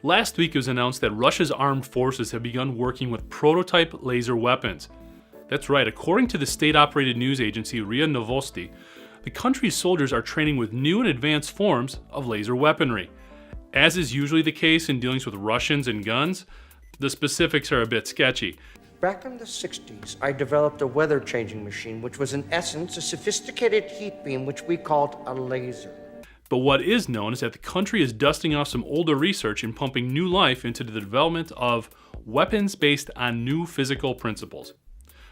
Last week it was announced that Russia's armed forces have begun working with prototype laser weapons. That's right, according to the state-operated news agency RIA Novosti, the country's soldiers are training with new and advanced forms of laser weaponry. As is usually the case in dealings with Russians and guns, the specifics are a bit sketchy. Back in the 60s, I developed a weather-changing machine, which was in essence a sophisticated heat beam, which we called a laser. But what is known is that the country is dusting off some older research and pumping new life into the development of weapons based on new physical principles.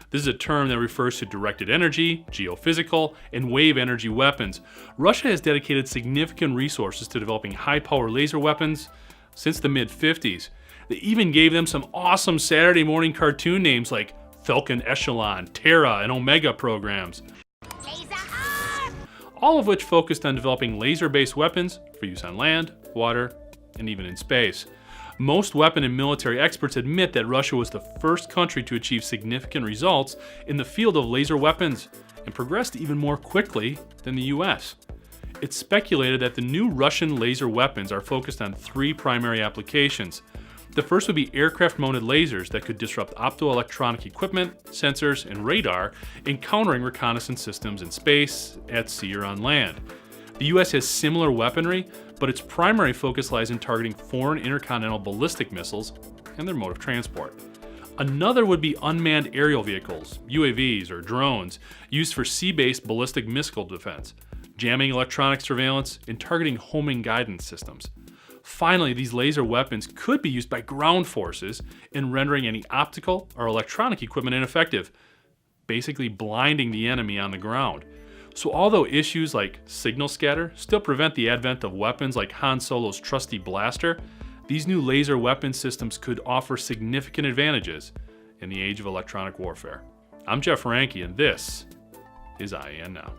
This is a term that refers to directed energy, geophysical, and wave energy weapons. Russia has dedicated significant resources to developing high-power laser weapons since the mid-50s. They even gave them some awesome Saturday morning cartoon names like Falcon Echelon, Terra, and Omega programs. All of which focused on developing laser-based weapons for use on land, water, and even in space. Most weapon and military experts admit that Russia was the first country to achieve significant results in the field of laser weapons and progressed even more quickly than the US. It's speculated that the new Russian laser weapons are focused on three primary applications. The first would be aircraft-mounted lasers that could disrupt optoelectronic equipment, sensors, and radar, encountering reconnaissance systems in space, at sea, or on land. The US has similar weaponry, but its primary focus lies in targeting foreign intercontinental ballistic missiles and their mode of transport. Another would be unmanned aerial vehicles, UAVs or drones, used for sea-based ballistic missile defense, jamming electronic surveillance, and targeting homing guidance systems. Finally, these laser weapons could be used by ground forces in rendering any optical or electronic equipment ineffective, basically blinding the enemy on the ground. So although issues like signal scatter still prevent the advent of weapons like Han Solo's trusty blaster, these new laser weapon systems could offer significant advantages in the age of electronic warfare. I'm Jeff Reinke, and this is IEN Now.